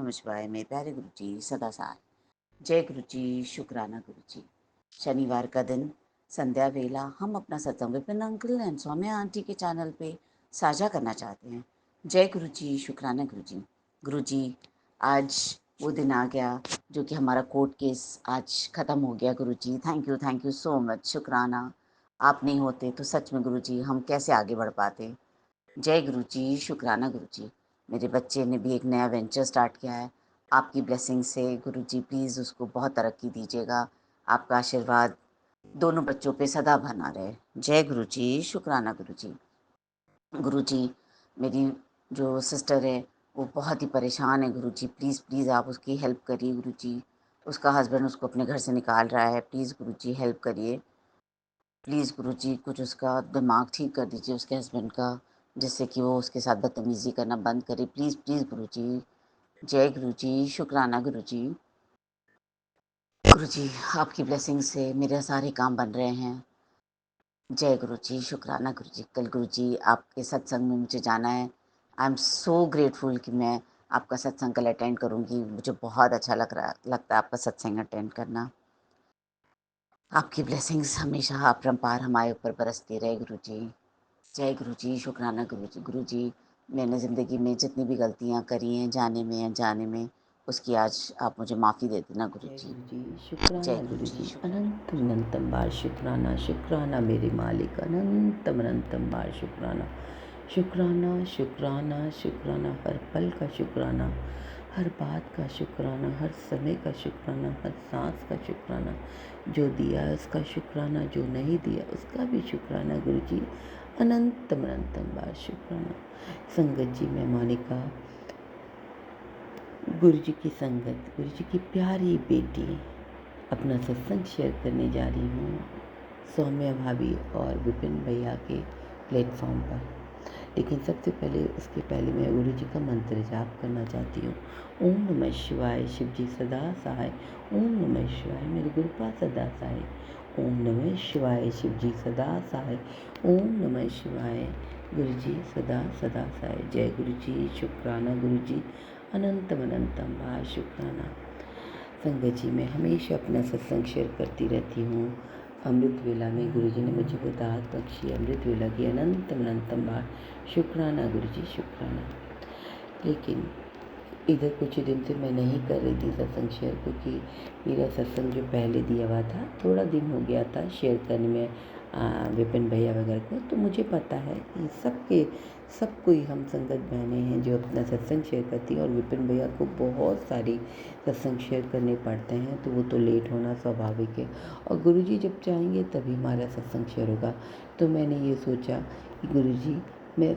नमः शिवाय। मेरे प्यारे गुरु जी सदा सहाय। जय गुरु जी, शुक्राना गुरु जी। शनिवार का दिन, संध्या वेला, हम अपना सत्संग Vipin uncle and Saumya aunty के चैनल पे साझा करना चाहते हैं। जय गुरु जी, शुक्राना गुरु जी। गुरु जी, आज वो दिन आ गया जो कि हमारा कोर्ट केस आज ख़त्म हो गया। गुरु जी थैंक यू सो मच, शुक्राना। आप नहीं होते तो सच में गुरु जी हम कैसे आगे बढ़ पाते। जय गुरु जी, शुक्राना गुरु जी। मेरे बच्चे ने भी एक नया वेंचर स्टार्ट किया है। आपकी ब्लेसिंग से गुरु जी प्लीज़ उसको बहुत तरक्की दीजिएगा। आपका आशीर्वाद दोनों बच्चों पे सदा बना रहे। जय गुरु जी, शुक्राना गुरु जी। गुरु जी, मेरी जो सिस्टर है वो बहुत ही परेशान है। गुरु जी प्लीज़ आप उसकी हेल्प करिए। गुरु जी, उसका हस्बैंड उसको अपने घर से निकाल रहा है। प्लीज़ गुरु जी हेल्प करिए। प्लीज़ गुरु जी कुछ उसका दिमाग ठीक कर दीजिए उसके हस्बैंड का, जिससे कि वो उसके साथ बदतमीज़ी करना बंद करे। प्लीज़ गुरु जी। जय गुरु जी, शुक्राना गुरु जी। गुरु जी, आपकी ब्लेसिंग से मेरे सारे काम बन रहे हैं। जय गुरु जी, शुक्राना गुरु जी। कल गुरु जी आपके सत्संग में मुझे जाना है। आई एम सो ग्रेटफुल कि मैं आपका सत्संग कल अटेंड करूँगी। मुझे बहुत अच्छा लगता है आपका सत्संग अटेंड करना। आपकी ब्लेसिंग्स हमेशा अपरंपार हमारे ऊपर बरसती रहे गुरु जी। जय गुरु जी, शुक्राना गुरु जी। गुरु जी, मैंने ज़िंदगी में जितनी भी गलतियाँ करी हैं, जाने में अनजाने में, उसकी आज आप मुझे माफ़ी दे देना गुरु जय जी। गुरु जी, जय शुक्राना गुरु गुरु जी, जी, शुक्राना। अनंतम अनंतम बार शुक्राना, शुक्राना मेरे मालिक, अनंतम अनंतम बार शुक्राना, शुक्राना शुक्राना शुक्राना, हर पल का शुक्राना, हर बात का शुक्राना, हर समय का शुक्राना, हर सांस का शुक्राना, जो दिया उसका शुक्राना, जो नहीं दिया उसका भी शुक्राना गुरु जी, अनंतम अनंतम बार शुक्राना। संगत जी, मैं मोनिका गुरु जी की संगत, गुरु जी की प्यारी बेटी अपना सत्संग शेयर करने जा रही हूँ सौम्या भाभी और विपिन भैया के प्लेटफॉर्म पर। लेकिन सबसे पहले उसके पहले मैं गुरु जी का मंत्र जाप करना चाहती हूँ। ओम नमः शिवाय, शिव जी सदा सहाय। ओम नमः शिवाय, मेरे गुरुपा सदा सहाय। ओम नमः शिवाय, शिव जी सदा सहाय। ओम नमः शिवाय, गुरु जी सदा सदा सहाय। जय गुरु जी, शुक्राना गुरु जी, अनंतम अनंतम बार शुक्राना। संगत जी, मैं हमेशा अपना सत्संग शेयर करती रहती हूँ। अमृत वेला में गुरु जी ने मुझे वो दात बख्शी, अमृत वेला की अनंतम अनंतम बार शुक्राना गुरु जी, शुक्राना। लेकिन इधर कुछ दिन से मैं नहीं कर रही थी सत्संग शेयर, क्योंकि मेरा सत्संग जो पहले दिया हुआ था थोड़ा दिन हो गया था शेयर करने में विपिन भैया वगैरह को। तो मुझे पता है कि सब कोई हम संगत बहनें हैं जो अपना सत्संग शेयर करती हैं, और विपिन भैया को बहुत सारी सत्संग शेयर करने पड़ते हैं, तो वो तो लेट होना स्वाभाविक है। और गुरुजी जब चाहेंगे तभी हमारा सत्संग शेयर होगा। तो मैंने ये सोचा कि गुरुजी, मैं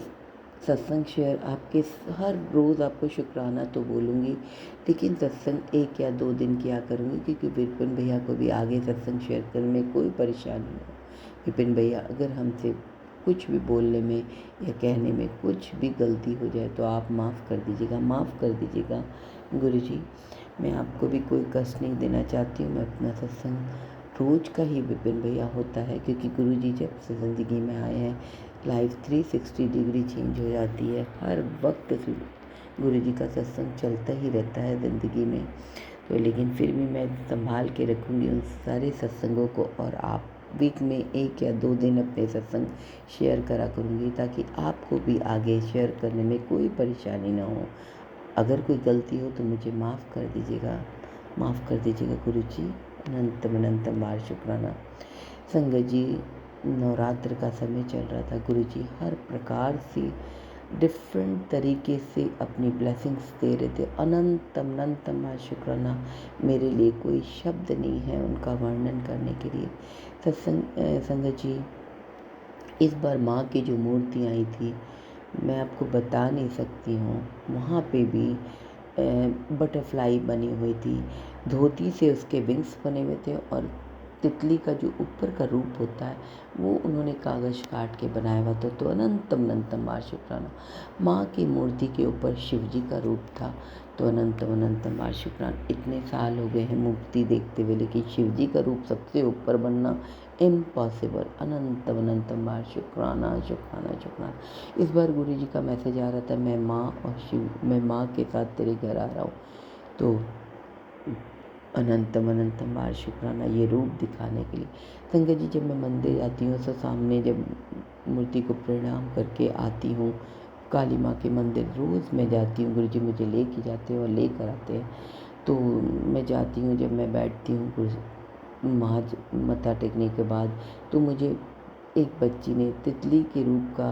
सत्संग शेयर आपके हर रोज़ आपको शुक्राना तो बोलूँगी, लेकिन सत्संग 1 या 2 दिन किया करूँगी, क्योंकि विपिन भैया को भी आगे सत्संग शेयर करने में कोई परेशानी नहीं हो। विपिन भैया, अगर हमसे कुछ भी बोलने में या कहने में कुछ भी गलती हो जाए तो आप माफ़ कर दीजिएगा गुरुजी। मैं आपको भी कोई कष्ट नहीं देना चाहती हूँ। मैं अपना सत्संग रोज़ का ही विपिन भैया होता है, क्योंकि गुरुजी जब से ज़िंदगी में आए हैं लाइफ 360 डिग्री चेंज हो जाती है। हर वक्त गुरुजी का सत्संग चलता ही रहता है ज़िंदगी में। तो लेकिन फिर भी मैं संभाल के रखूँगी उन सारे सत्संगों को, और आप वीक में 1 या 2 दिन अपने सत्संग शेयर करा करूँगी, ताकि आपको भी आगे शेयर करने में कोई परेशानी ना हो। अगर कोई गलती हो तो मुझे माफ़ कर दीजिएगा गुरु जी, अनंतम अनंतम बार शुक्राना। संगत जी, नवरात्र का समय चल रहा था। गुरु जी हर प्रकार से डिफरेंट तरीके से अपनी ब्लेसिंग्स दे रहे थे। अनंतम अनंतम बार शुक्राना। मेरे लिए कोई शब्द नहीं है उनका वर्णन करने के लिए। संगत जी, इस बार माँ की जो मूर्ति आई थी, मैं आपको बता नहीं सकती हूँ। वहाँ पे भी बटरफ्लाई बनी हुई थी, धोती से उसके विंग्स बने हुए थे, और तितली का जो ऊपर का रूप होता है वो उन्होंने कागज़ काट के बनाया हुआ था। तो अनंतम अनंतम बार शुक्राना। माँ की मूर्ति के ऊपर शिव जी का रूप था, तो अनंतम अनंतम बार शुक्राना। इतने साल हो गए हैं मूर्ति देखते हुए, लेकिन शिव जी का रूप सबसे ऊपर बनना इम्पॉसिबल। अनंतम अनंतम बार शुक्राना शुक्राना शुक्राना। इस बार गुरु जी का मैसेज आ रहा था, मैं माँ के साथ तेरे घर आ रहा हूँ। तो अनंतम अनंतम बार शुक्राना ये रूप दिखाने के लिए। संगत जी, जब मैं मंदिर जाती हूँ तो सामने जब मूर्ति को प्रणाम करके आती हूँ, काली माँ के मंदिर रोज़ मैं जाती हूँ, गुरु जी मुझे लेके जाते हैं और लेकर आते हैं। तो मैं जाती हूँ, जब मैं बैठती हूँ मत्था टेकने के बाद, तो मुझे एक बच्ची ने तितली के रूप का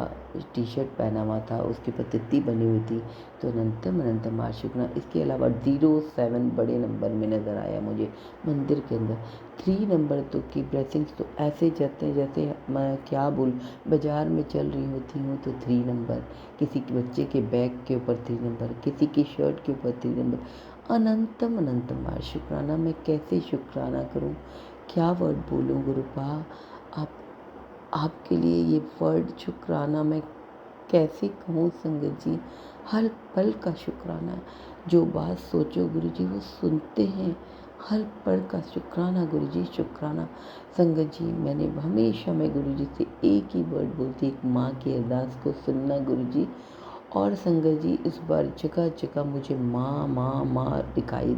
टी शर्ट पहना हुआ था, उसके ऊपर तितली बनी हुई थी। तो अनंतम अनंतम बार शुक्राना। इसके अलावा 07 बड़े नंबर में नज़र आया मुझे मंदिर के अंदर। 3 नंबर तो की ब्लेसिंग्स तो ऐसे जाते हैं जैसे मैं क्या बोलूँ, बाज़ार में चल रही होती हूँ तो 3 नंबर, किसी के बच्चे के बैग के ऊपर 3 नंबर, किसी की शर्ट के ऊपर 3 नंबर। अनंतम अनंतम बार शुक्राना। मैं कैसे शुक्राना करूँ, क्या वर्ड बोलूँ गुरुपा, आप आपके लिए ये वर्ड शुक्राना मैं कैसे कहूँ संगत जी। हर पल का शुक्राना है। जो बात सोचो गुरु जी वो सुनते हैं। हर पल का शुक्राना गुरु जी, शुक्राना। संगत जी, मैंने हमेशा मैं गुरु जी से एक ही वर्ड बोलती, एक माँ की अरदास को सुनना गुरु जी। और संगत जी, इस बार जगह जगह मुझे माँ माँ माँ दिखाई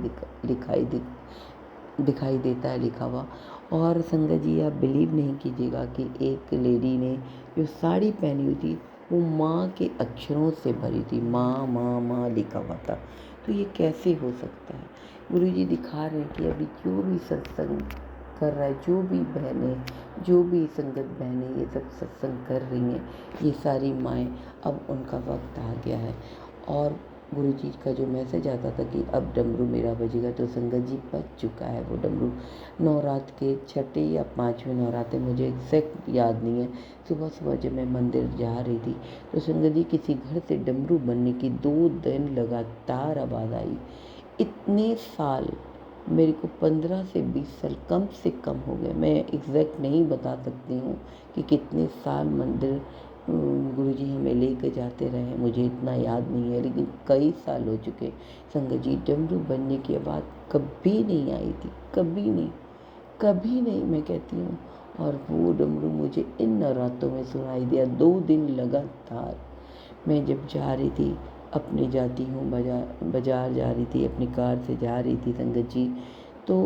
देता है लिखा हुआ। और संगत जी, आप बिलीव नहीं कीजिएगा कि एक लेडी ने जो साड़ी पहनी हुई थी वो माँ के अक्षरों से भरी थी, माँ माँ माँ लिखा हुआ था। तो ये कैसे हो सकता है। गुरु जी दिखा रहे हैं कि अभी जो भी सत्संग कर रहा है, जो भी बहनें, जो भी संगत बहनें ये सब सत्संग कर रही हैं, ये सारी माएँ, अब उनका वक्त आ गया है। और गुरु जी का जो मैसेज आता था कि अब डमरू मेरा बजेगा, तो संगत जी बज चुका है वो डमरू। नवरात्र के छठे या 5वें नवरात्र, मुझे एग्जैक्ट याद नहीं है। सुबह सुबह जब मैं मंदिर जा रही थी तो संगत जी किसी घर से डमरू बनने की 2 दिन लगातार आवाज़ आई। इतने साल, मेरे को 15 से 20 साल कम से कम हो गए। मैं एग्जैक्ट नहीं बता सकती हूँ कि कितने साल मंदिर गुरुजी हमें लेकर जाते रहे, मुझे इतना याद नहीं है, लेकिन कई साल हो चुके। संगत जी, डमरू बनने की बात कभी नहीं आई थी, कभी नहीं, कभी नहीं, मैं कहती हूँ। और वो डमरू मुझे इन नवरात्रों में सुनाई दिया 2 दिन लगातार। मैं जब जा रही थी, अपने जाती हूँ बाजार जा रही थी, अपनी कार से जा रही थी संगत जी, तो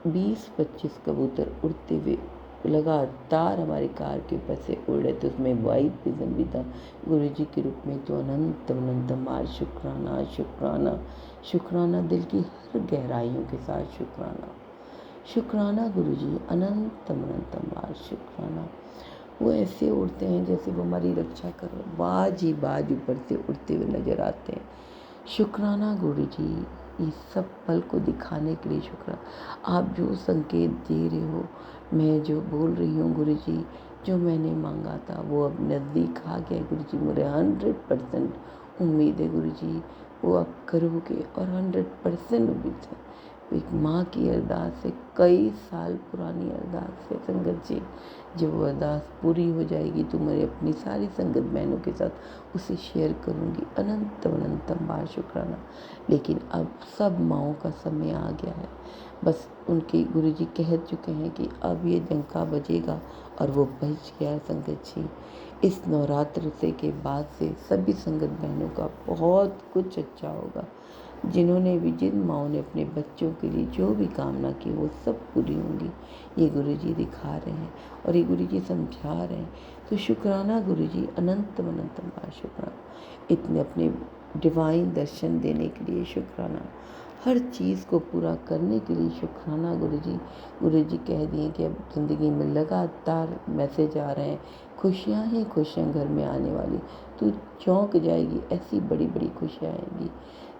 20-25 कबूतर उड़ते हुए लगातार हमारी कार के ऊपर से उड़ रहे थे। उसमें वाइट पिजन भी था गुरु जी के रूप में। तो अनंत अनंत मार शुक्राना शुक्राना शुक्राना, दिल की हर गहराइयों के साथ शुक्राना शुक्राना गुरु जी। अनंत अनंत मार शुक्राना। वो ऐसे उड़ते हैं जैसे वो हमारी रक्षा कर रहे, बाज ही बाज ऊपर से उड़ते हुए नजर आते हैं। शुक्राना गुरु जी, इस सब पल को दिखाने के लिए शुक्राना। आप जो संकेत दे रहे हो, मैं जो बोल रही हूँ गुरु जी, जो मैंने मांगा था वो अब नज़दीक आ गया गुरु जी। मुझे 100% उम्मीद है गुरु जी, वो आप करोगे। और 100% उम्मीद है। एक माँ की अरदास है, कई साल पुरानी अरदास है संगत जी। जब वो अरदास पूरी हो जाएगी तो मैं अपनी सारी संगत बहनों के साथ उसे शेयर करूँगी। अनंतम अनंतम बार शुक्राना। लेकिन अब सब माँओं का समय आ गया है। बस उनके गुरुजी कह चुके हैं कि अब ये डंका बजेगा, और वो बज गया है संगत जी। इस नवरात्र से के बाद से सभी संगत बहनों का बहुत कुछ अच्छा होगा। जिन्होंने भी, जिन माँओं ने अपने बच्चों के लिए जो भी कामना की वो सब पूरी होंगी। ये गुरुजी दिखा रहे हैं और ये गुरुजी समझा रहे हैं। तो शुक्राना गुरुजी, अनंत अनंत बार शुक्राना। इतने अपने डिवाइन दर्शन देने के लिए शुक्राना। हर चीज़ को पूरा करने के लिए शुक्राना गुरुजी। गुरुजी कह दिए कि अब ज़िंदगी में लगातार मैसेज आ रहे हैं, खुशियाँ ही खुशियाँ घर में आने वाली, तू चौंक जाएगी, ऐसी बड़ी बड़ी खुशियाँ आएंगी।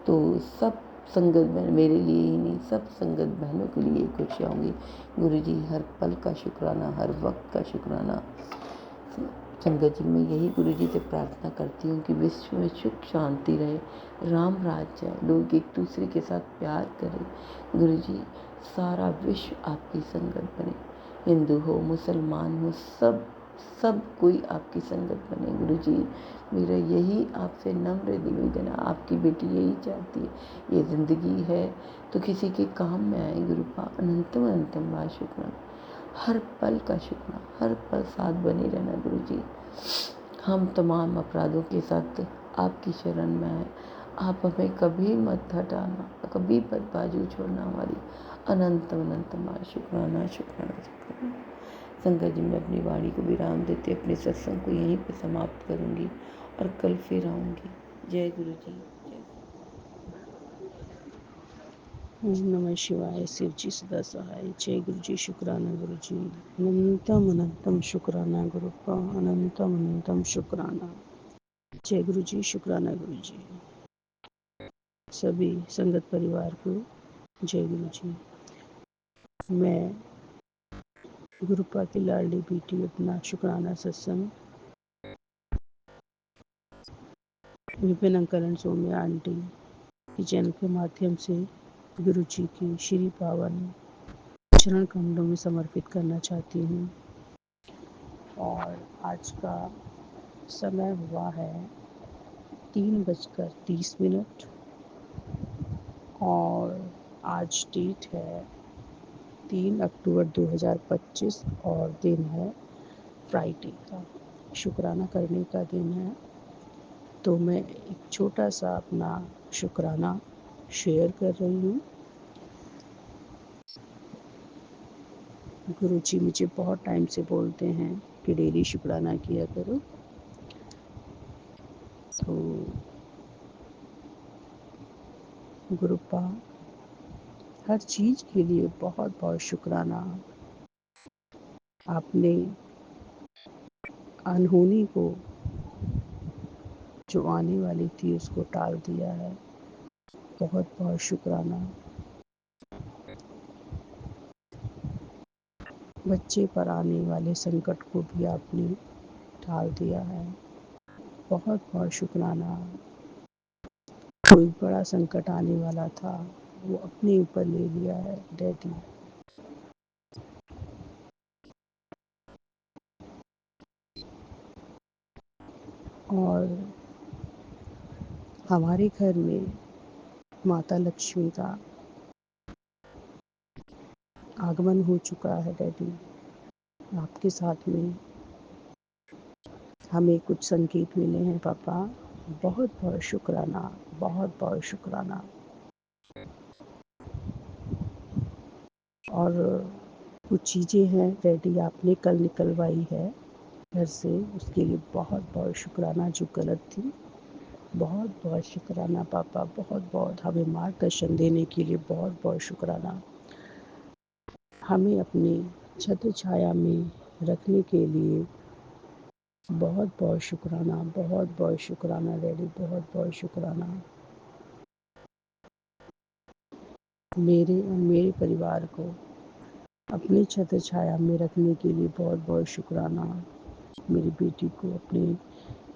तो सब संगत बहन, मेरे लिए ही नहीं, सब संगत बहनों के लिए खुशियाँ होंगी गुरुजी। हर पल का शुक्राना, हर वक्त का शुक्राना। संगत जी, मैं यही गुरु जी से प्रार्थना करती हूँ कि विश्व में सुख शांति रहे, राम राज जाए, लोग एक दूसरे के साथ प्यार करें। गुरु जी, सारा विश्व आपकी संगत बने, हिंदू हो मुसलमान हो, सब सब कोई आपकी संगत बने। गुरु जी, मेरा यही आपसे नम्र निवेदन है। आपकी बेटी यही चाहती है, ये ज़िंदगी है तो किसी के काम में आए। गुरुपा, अनंतम अनंतम बार शुक्राना। हर पल का शुक्र, हर पल साथ बने रहना गुरु जी। हम तमाम अपराधों के साथ आपकी शरण में हैं। आप हमें कभी मत हटाना, कभी मत बाजू छोड़ना हमारी। अनंत अनंत हमारा शुक्राना शुक्राना शुक्राना। संगत जी, मैं अपनी वाणी को विराम देते अपने सत्संग को यहीं पर समाप्त करूँगी और कल फिर आऊँगी। जय गुरु जी, जय। ओम नमः शिवाय। शिव जी सदा सहाय। जय गुरु जी। शुक्राना गुरु जी। अनंतम अनंतम शुक्राना गुरु का। अनंतम अनंतम शुक्राना। जय गुरु जी। शुक्राना गुरु जी। सभी संगत परिवार को जय गुरु जी। मैं गुरुपा की लाडली बेटी अपना शुक्राना सत्संग Vipin uncle and Saumya aunty की चैनल के माध्यम से गुरु जी की श्री पावन चरण कमलों में समर्पित करना चाहती हूँ। और आज का समय हुआ है 3:30 और आज डेट है 3 अक्टूबर 2025 और दिन है फ्राइडे का, शुक्राना करने का दिन है। तो मैं एक छोटा सा अपना शुक्राना शेयर कर रही हूँ। गुरु जी मुझे बहुत टाइम से बोलते हैं कि डेली शुक्राना किया करो। तो गुरुपा हर चीज़ के लिए बहुत बहुत शुक्राना। आपने अनहोनी को जो आने वाली थी उसको टाल दिया है। बहुत बहुत शुक्राना। बच्चे पर आने वाले संकट को भी आपने टाल दिया है। बहुत बहुत शुक्राना। कोई बड़ा संकट आने वाला था वो अपने ऊपर ले लिया है डैडी। और हमारे घर में माता लक्ष्मी का आगमन हो चुका है डैडी। आपके साथ में हमें कुछ संकेत मिले हैं पापा। बहुत बहुत शुक्राना। बहुत बहुत शुक्राना। और कुछ चीज़ें हैं डैडी आपने कल निकलवाई है घर से, उसके लिए बहुत बहुत शुक्राना। जो गलत थी, बहुत बहुत शुक्राना पापा। बहुत बहुत हमें मार्गदर्शन देने के लिए बहुत बहुत शुक्राना। हमें अपनी छत्र छाया में रखने के लिए बहुत बहुत शुक्राना। बहुत बहुत शुक्राना डैडी। बहुत बहुत शुक्राना। मेरे और मेरे परिवार को अपनी छत्र छाया में रखने के लिए बहुत बहुत शुक्राना। मेरी बेटी को अपनी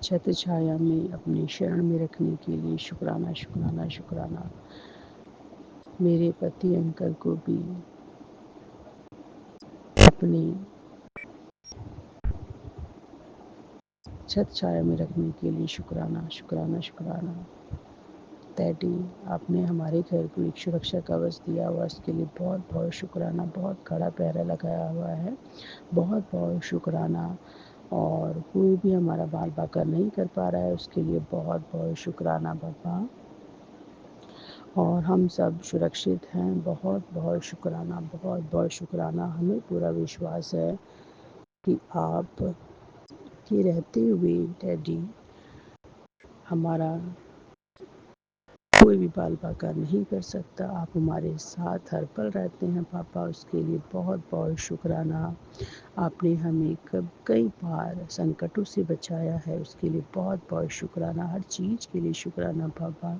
छत्र छाया में अपने शरण में रखने के लिए शुक्राना शुक्राना शुक्राना। मेरे पति अंकल को भी अपनी छत छाया में रखने के लिए शुक्राना शुक्राना शुक्राना। डैडी आपने हमारे घर को एक सुरक्षा कवच दिया हुआ, उसके लिए बहुत बहुत शुक्राना। बहुत कड़ा पहरा लगाया हुआ है। बहुत बहुत शुक्राना। और कोई भी हमारा बाल बाका नहीं कर पा रहा है उसके लिए बहुत बहुत शुक्राना पापा। और हम सब सुरक्षित हैं। बहुत बहुत शुक्राना। बहुत बहुत शुक्राना। हमें पूरा विश्वास है कि आप के रहते हुए डैडी हमारा कोई भी बाल बाका नहीं कर सकता। आप हमारे साथ हर पल रहते हैं पापा, उसके लिए बहुत बहुत शुक्राना। आपने हमें कई बार संकटों से बचाया है, उसके लिए बहुत बहुत शुक्राना। हर चीज़ के लिए शुक्राना पापा।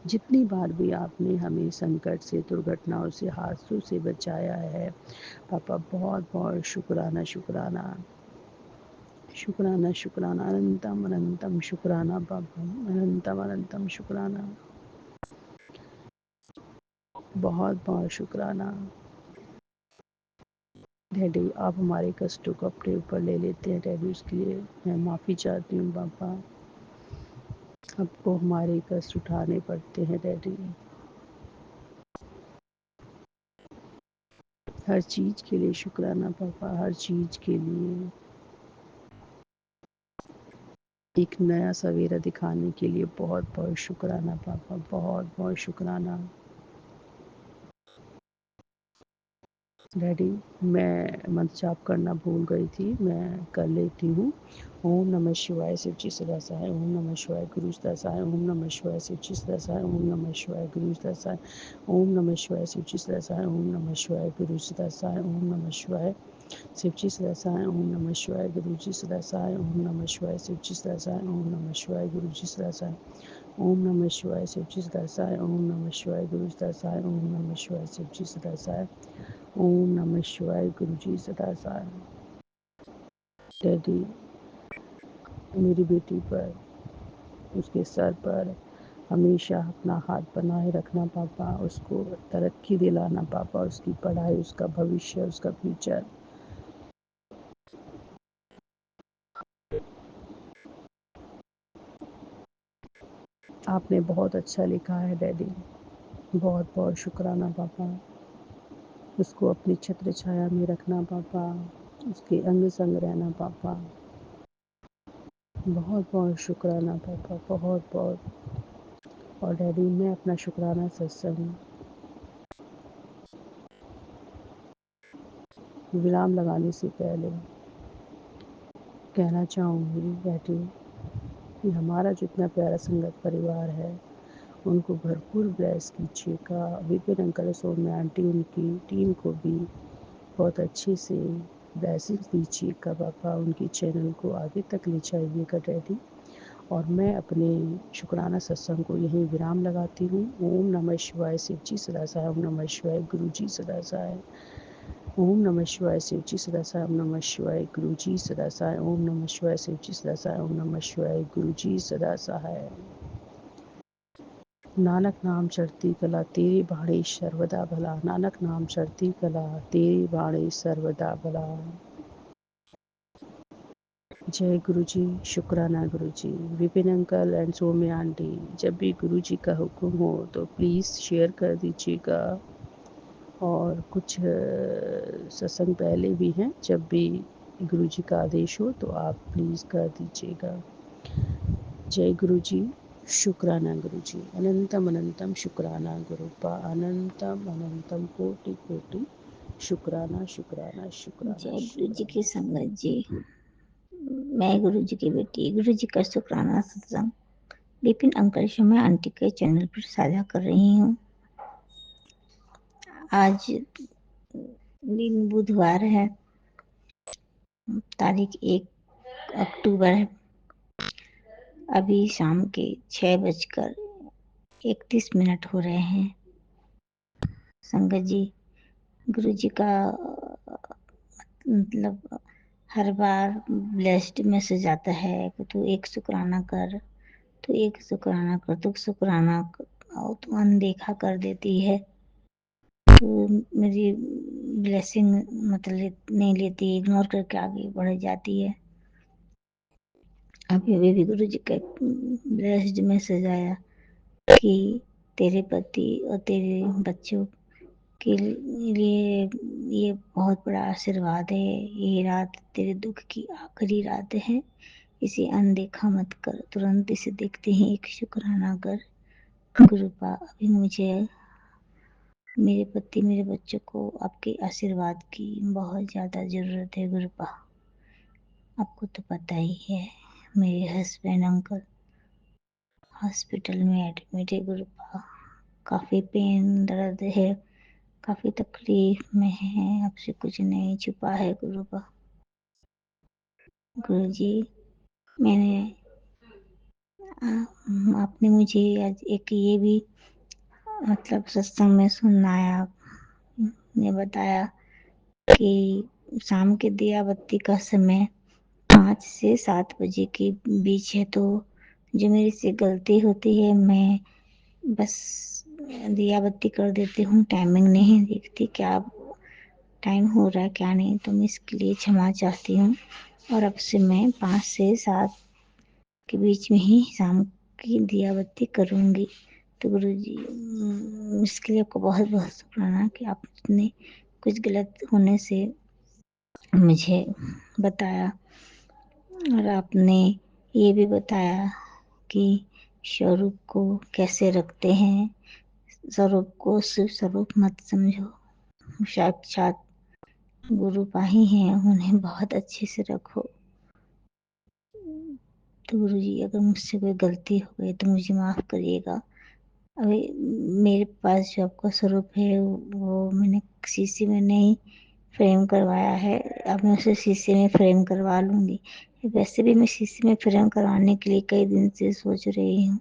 जितनी बार भी आपने हमें संकट से, दुर्घटनाओं से, हादसों से बचाया है पापा, बहुत बहुत शुक्राना शुक्राना शुक्राना शुक्राना। अनंतम अनंतम शुक्राना पापा। अनंतम अनंतम शुक्राना। बहुत बहुत शुक्राना। डैडी आप हमारे कष्टों को अपने ऊपर ले लेते हैं डैडी, उसके लिए मैं माफ़ी चाहती हूँ पापा। आपको हमारे कष्ट उठाने पड़ते हैं डैडी। हर चीज़ के लिए शुक्राना पापा, हर चीज़ के लिए। एक नया सवेरा दिखाने के लिए बहुत बहुत शुक्राना पापा, बहुत बहुत शुक्राना। डैडी, मैं मंत्र जाप करना भूल गई थी, मैं कर लेती हूँ। ओम नमः शिवाय शिवजी सदा सहाय, ओम नमः शिवाय गुरु सदा सहाय, ओम नमः शिवाय शिवजी सदा सहाय, ओम नमः शिवाय गुरु सदा सहाय, ओम नमः शिवाय शिवजी सदा सहाय, ओम नमः शिवाय गुरु सदा सहाय, ओम नमः शिवाय शिवजी सदा सहाय, ओम नमः शिवाय गुरु जी सदा सहाय, ओम नमः शिवाय शिवजी सदा सहाय, ओम नमः शिवाय गुरु जी सदा सहाय, ओम नमः शिवाय शिवजी सदा सहाय, ओम नमः शिवाय गुरु सदा सहाय, ओम नमः शिवाय शिवजी सदा सहाय, ओम नमः शिवाय गुरु जी सदा सहाय। डैडी, मेरी बेटी पर, उसके सर पर हमेशा अपना हाथ बनाए रखना पापा, उसको तरक्की दिलाना पापा, उसकी पढ़ाई, उसका भविष्य, उसका फ्यूचर। आपने बहुत अच्छा लिखा है डैडी, बहुत बहुत शुक्राना पापा। उसको अपनी छत्र छाया में रखना पापा, उसके अंग संग रहना पापा। बहुत बहुत शुक्राना पापा, बहुत बहुत। और डैडी, मैं अपना शुक्राना सत्संग विराम लगाने से पहले कहना चाहूँगी डैडी कि हमारा जितना प्यारा संगत परिवार है, उनको भरपूर ब्लेस कीजिएगा। विपिन अंकल, सौम्या आंटी, उनकी टीम को भी बहुत अच्छे से ब्लेसिंग्स दीजिएगा पापा। उनकी चैनल को आगे तक ले जाइएगा डैडी। और मैं अपने शुक्राना सत्संग को यहीं विराम लगाती हूँ। ओम नमः शिवाय शिवजी सदा सहाय, ओम नमः शिवाय गुरु जी सदा सहाय, ओम नमः शिवाय शिवजी सदा सहाय, ओम नमः शिवाय गुरु जी सदा सहाय, ओम नमः शिवाय शिवजी सदा सहाय, ओम नमः शिवाय गुरु जी सदा सहाय। नानक नाम चढ़ती कला तेरी बाणी सर्वदा भला, नानक नाम चढ़ती कला तेरी बाणी सर्वदा भला। जय गुरु जी, शुक्राना Guru ji. Vipin uncle and Saumya aunty, जब भी गुरु जी का हुक्म हो तो प्लीज़ शेयर कर दीजिएगा। और कुछ सत्संग पहले भी हैं, जब भी गुरु जी का आदेश हो तो आप प्लीज़ कर दीजिएगा। जय गुरु जी, शुक्राना गुरु जी। अनंतम अनंतम शुक्राना गुरुपा, अनंतम अनंतम कोटि कोटि शुक्राना शुक्राना शुक्राना जय गुरु जी की शुक्राना। संगत जी, मैं गुरु जी की बेटी गुरु जी का शुक्राना सत्संग विपिन अंकल शर्मा आंटी के चैनल पर साझा कर रही हूँ। आज दिन बुधवार है, तारीख 1 अक्टूबर है। अभी शाम के 6:31 हो रहे हैं। संगत जी, गुरु जी का मतलब हर बार ब्लेस्ड मैसेज आता है कि तू एक शुक्राना कर, तो एक शुक्राना कर, तो शुक्राना और तू अनदेखा कर देती है, तो मेरी ब्लेसिंग मतलब नहीं लेती, इग्नोर करके आगे बढ़ जाती है। अभी भी गुरु जी का ब्लेस्ड मैसेज आया कि तेरे पति और तेरे बच्चों के लिए ये बहुत बड़ा आशीर्वाद है। ये रात तेरे दुख की आखिरी रात है, इसे अनदेखा मत कर, तुरंत इसे देखते ही एक शुक्राना कर। गुरुपा, अभी मुझे मेरे पति मेरे बच्चों को आपके आशीर्वाद की बहुत ज़्यादा ज़रूरत है। गुरुपा, आपको तो पता ही है, मेरे हस्बैंड अंकल हॉस्पिटल में एडमिट है। गुरुपा, काफ़ी पेन दर्द है, काफ़ी तकलीफ में है, आपसे कुछ नहीं छुपा है। गुरुपा, गुरु जी, मैंने आपने मुझे आज एक ये भी मतलब सत्संग में सुनाया, ने बताया कि शाम के दिया बत्ती का समय 5 से 7 बजे के बीच है, तो जो मेरे से गलती होती है, मैं बस दिया बत्ती कर देती हूँ, टाइमिंग नहीं देखती क्या टाइम हो रहा है क्या नहीं, तो मैं इसके लिए क्षमा चाहती हूँ। और अब से मैं 5 से 7 के बीच में ही शाम की दिया बत्ती करूँगी। तो गुरु जी, इसके लिए आपको बहुत बहुत शुक्राना कि आप इतने कुछ गलत होने से मुझे बताया, और आपने ये भी बताया कि स्वरूप को कैसे रखते हैं। स्वरूप को सिर्फ स्वरूप मत समझो, साक्षात गुरु पाही हैं, उन्हें बहुत अच्छे से रखो। तो गुरु जी, अगर मुझसे कोई गलती हो गई तो मुझे माफ़ करिएगा। अभी मेरे पास जो आपका स्वरूप है वो मैंने शीशे में नहीं फ्रेम करवाया है। अब मैं उसे शीशे में फ्रेम करवा लूँगी। वैसे भी मैं शीशे में फ्रेम करवाने के लिए कई दिन से सोच रही हूँ,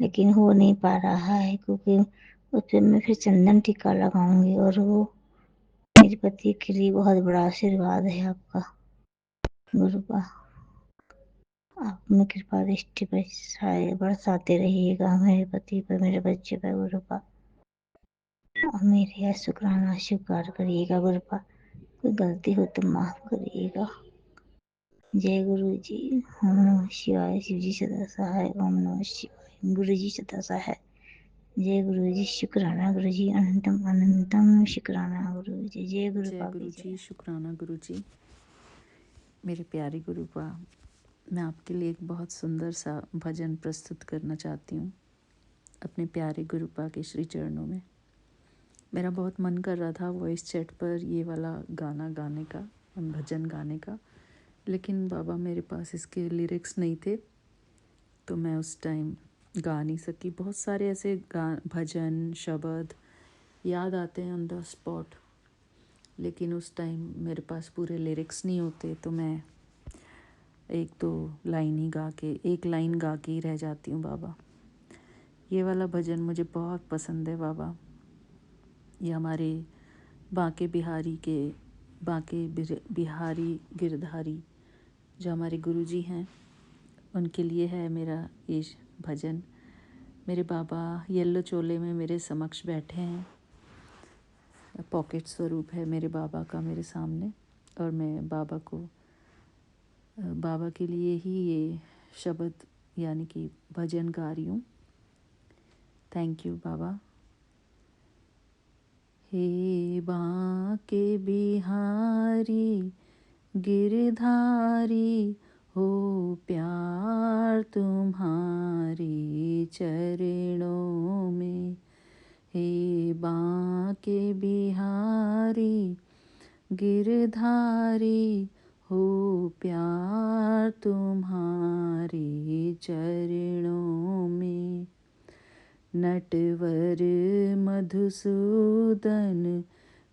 लेकिन हो नहीं पा रहा है, क्योंकि उस पर मैं फिर चंदन टीका लगाऊंगी, और वो मेरे पति के लिए बहुत बड़ा आशीर्वाद है आपका गुरु का। आप अपनी कृपा दृष्टि बरसाते रहिएगा मेरे पति पर, मेरे बच्चे पर गुरु का, और मेरे यह शुक्राना स्वीकार करिएगा गुरु का। कोई गलती हो तो माफ करिएगा। जय गुरु जी। ओम नमः शिवाय। शिव जी सदा सहाय। ओम नमः शिवाय। गुरु जी सदा सहाय। जय गुरु जी। शुक्राना गुरु जी। अनंतम अनंतम शुक्राना गुरु जी। जय गुरु जय पापी गुरु जय। जी। शुक्राना गुरु जी। मेरे प्यारे गुरुपा, मैं आपके लिए एक बहुत सुंदर सा भजन प्रस्तुत करना चाहती हूँ अपने प्यारे गुरुपा के श्री चरणों में। मेरा बहुत मन कर रहा था वॉइस चैट पर ये वाला गाना गाने का, भजन गाने का, लेकिन बाबा मेरे पास इसके लिरिक्स नहीं थे, तो मैं उस टाइम गा नहीं सकी। बहुत सारे ऐसे भजन शब्द याद आते हैं ऑन द स्पॉट, लेकिन उस टाइम मेरे पास पूरे लिरिक्स नहीं होते, तो मैं एक लाइन गा के ही रह जाती हूँ बाबा। ये वाला भजन मुझे बहुत पसंद है बाबा। ये हमारे बांके बिहारी गिरधारी जो हमारे गुरुजी हैं, उनके लिए है मेरा ये भजन। मेरे बाबा येलो चोले में मेरे समक्ष बैठे हैं, पॉकेट स्वरूप है मेरे बाबा का मेरे सामने, और मैं बाबा के लिए ही ये शब्द यानी कि भजन गा रही हूँ। थैंक यू बाबा। हे बांके बिहारी गिरधारी, हो प्यार तुम्हारे चरणों में। हे बांके बिहारी गिरधारी, हो प्यार तुम्हारे चरणों में। नटवर मधुसूदन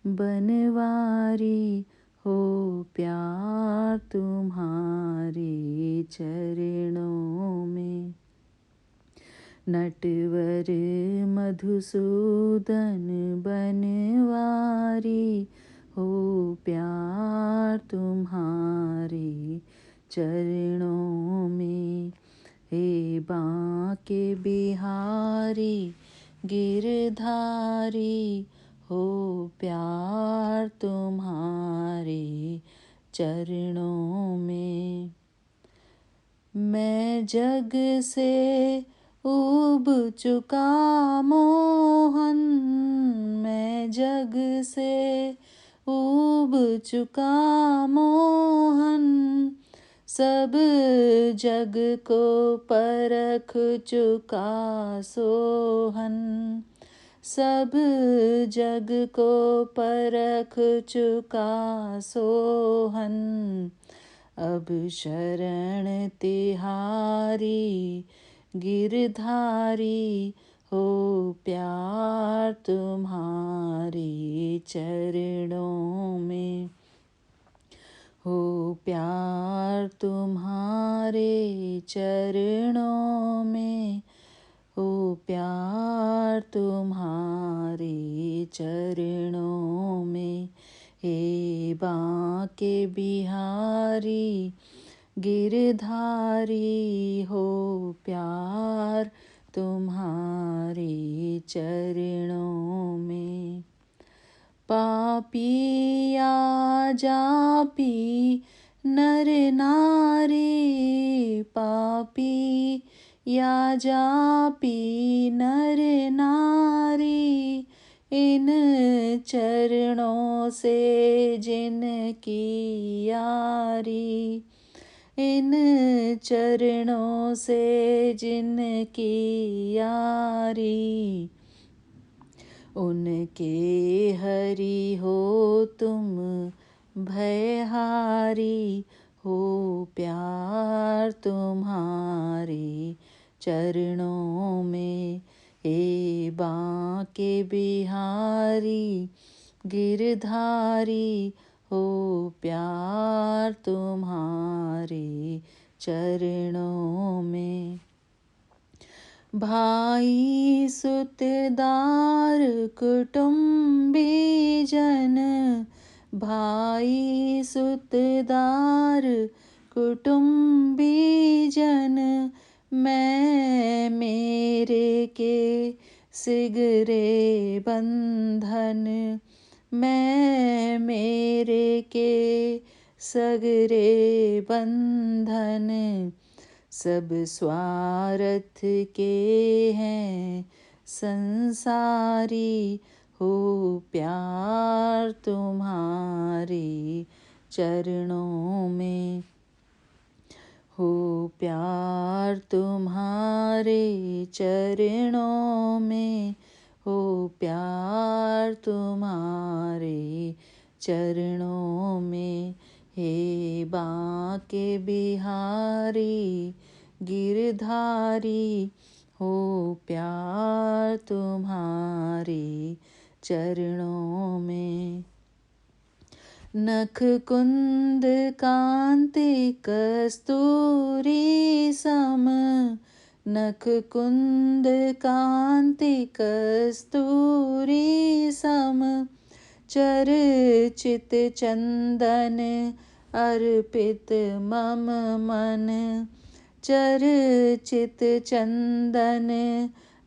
बनवारी, हो प्यार तुम्हारे चरणों में। नटवर मधुसूदन बनवारी, हो प्यार तुम्हारे चरणों में। हे बांके बिहारी गिरधारी, हो प्यार तुम्हारे चरणों में। मैं जग से उब चुका मोहन, मैं जग से उब चुका मोहन। सब जग को परख चुका सोहन, सब जग को परख चुका सोहन। अब शरण तिहारी गिरधारी, हो प्यार तुम्हारे चरणों में। हो प्यार तुम्हारे चरणों में, हो प्यार तुम्हारे चरणों में। हे बांके बिहारी गिरधारी, हो प्यार तुम्हारे चरणों में। पापी या जापी नर नारी, पापी या जापी नर नारी, इन चरणों से जिनकी यारी, इन चरणों से जिनकी यारी, उनके हरि हो तुम भयहारी, हो प्यार तुम्हारे चरणों में। हे बांके बिहारी गिरधारी, हो प्यार तुम्हारे चरणों में। भाई सुतदार कुटुंबी जन, भाई सुतदार कुटुंबी जन, मैं मेरे के सिगरे बंधन, मैं मेरे के सगरे बंधन, सब स्वार्थ के हैं संसारी, हो प्यार तुम्हारे चरणों में। हो प्यार तुम्हारे चरणों में, हो प्यार तुम्हारे चरणों में। हे बांके बिहारी गिरधारी, हो प्यार तुम्हारे चरणों में। नख कुंद कांति कस्तूरी सम, नख कुंद कांति कस्तूरी सम, चर्चित चंदन अर्पित मम मन, चर्चित चंदन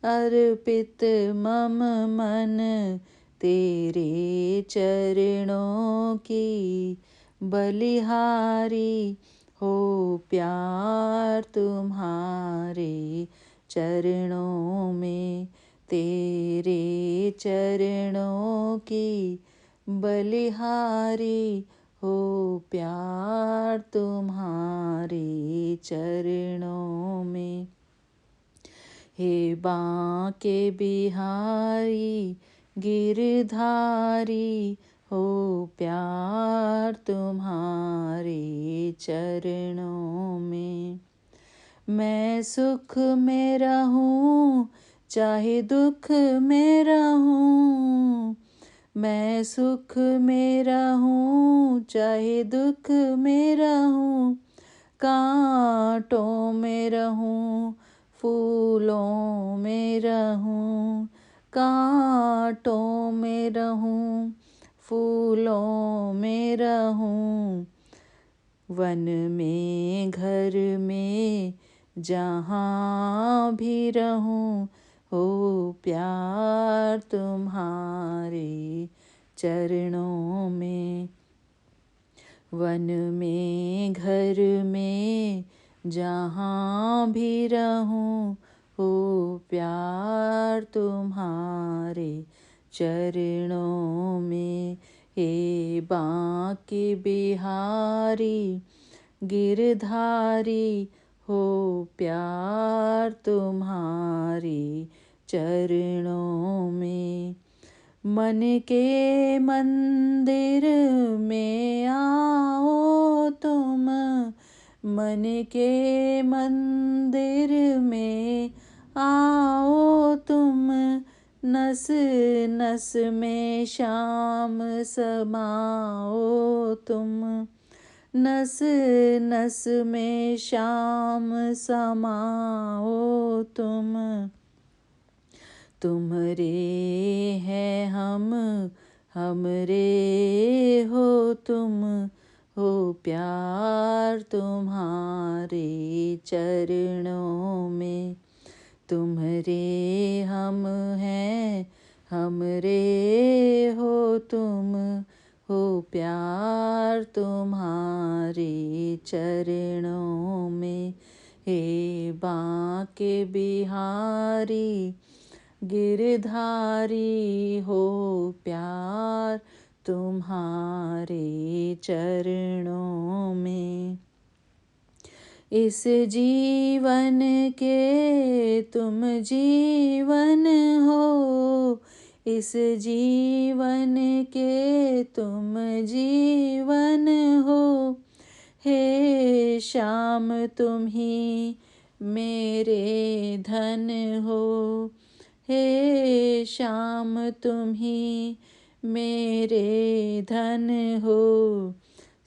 अर्पित मम मन, तेरे चरणों की बलिहारी, हो प्यार तुम्हारे चरणों में। तेरे चरणों की बलिहारी, हो प्यार तुम्हारे चरणों में। हे बांके बिहारी गिरधारी, हो प्यार तुम्हारे चरणों में। मैं सुख में रहूं चाहे दुख में रहूं, मैं सुख में रहूं चाहे दुख में रहूं, कांटों में रहूं फूलों में रहूं, कांटों में रहूं फूलों में रहूं, वन में घर में जहाँ भी रहूं, हो प्यार तुम्हारे चरणों में। वन में घर में जहाँ भी रहूं, हो प्यार तुम्हारे चरणों में। हे बांके बिहारी गिरधारी, हो प्यार तुम्हारे चरणों में। मन के मंदिर में आओ तुम, मन के मंदिर में आओ तुम, नस नस में श्याम समाओ तुम, नस नस में श्याम समाओ तुम। तुम्हारे हैं हम, हमरे हो तुम, हो प्यार तुम्हारे चरणों में। तुम्हारे हम हैं, हमरे हो तुम, हो प्यार तुम्हारे चरणों में। हे बांके बिहारी गिरधारी हो प्यार तुम्हारे चरणों में। इस जीवन के तुम जीवन हो, इस जीवन के तुम जीवन हो। हे श्याम तुम ही मेरे धन हो, हे श्याम तुम ही मेरे धन हो।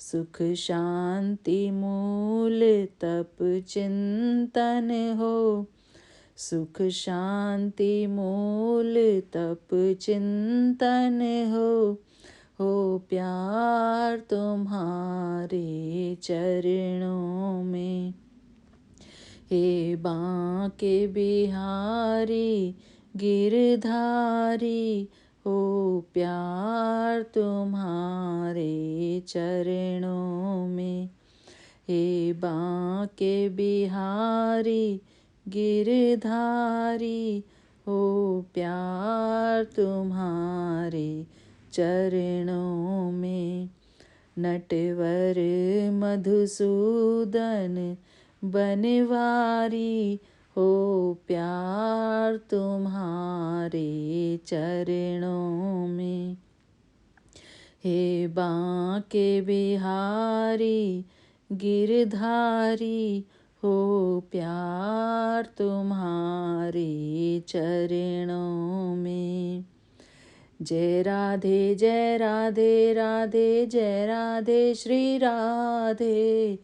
सुख शांति मूल तप चिंतन हो, सुख शांति मूल तप चिंतन हो प्यार तुम्हारे चरणों में। हे बांके बिहारी गिरधारी हो प्यार तुम्हारे चरणों में। हे बांके बिहारी गिरधारी हो प्यार तुम्हारे चरणों में। नटवर मधुसूदन बनवारी हो प्यार तुम्हारे चरणों में। हे बांके बिहारी गिरधारी हो प्यार तुम्हारे चरणों में। जय राधे जय राधे राधे जय राधे श्री राधे,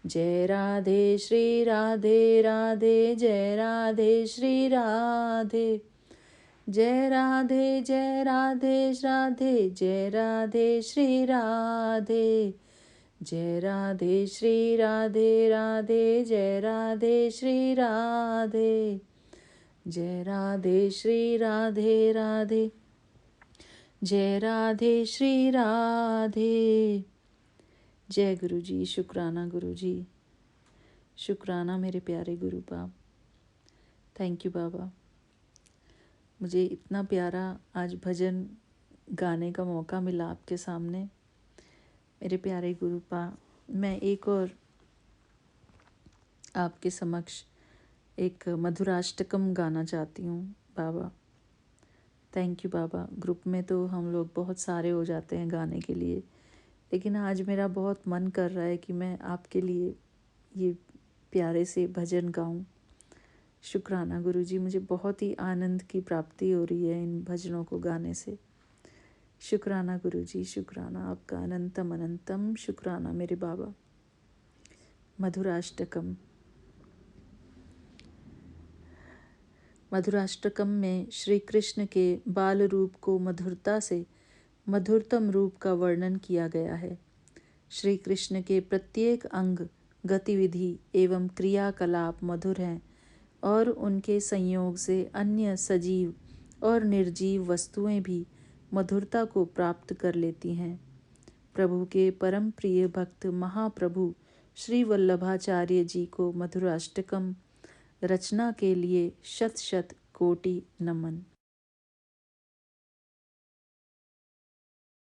जय राधे श्री राधे राधे जय राधे श्री राधे, जय राधे राधे जय राधे श्री राधे, जय राधे श्री राधे राधे जय राधे श्री राधे, जय राधे श्री राधे राधे जय राधे श्री राधे। जय गुरु जी, शुक्राना गुरु जी, शुक्राना मेरे प्यारे गुरु बाप। थैंक यू बाबा, मुझे इतना प्यारा आज भजन गाने का मौका मिला आपके सामने। मेरे प्यारे गुरु पा, मैं एक और आपके समक्ष एक मधुराष्टकम गाना चाहती हूँ बाबा। थैंक यू बाबा। ग्रुप में तो हम लोग बहुत सारे हो जाते हैं गाने के लिए, लेकिन आज मेरा बहुत मन कर रहा है कि मैं आपके लिए ये प्यारे से भजन गाऊं। शुक्राना गुरु जी, मुझे बहुत ही आनंद की प्राप्ति हो रही है इन भजनों को गाने से। शुक्राना गुरु जी, शुक्राना आपका अनंतम अनंतम शुक्राना मेरे बाबा। मधुराष्टकम। मधुराष्टकम में श्री कृष्ण के बाल रूप को मधुरता से मधुरतम रूप का वर्णन किया गया है। श्री कृष्ण के प्रत्येक अंग, गतिविधि एवं क्रियाकलाप मधुर हैं और उनके संयोग से अन्य सजीव और निर्जीव वस्तुएं भी मधुरता को प्राप्त कर लेती हैं। प्रभु के परम प्रिय भक्त महाप्रभु श्री वल्लभाचार्य जी को मधुराष्टकम रचना के लिए शत शत कोटि नमन।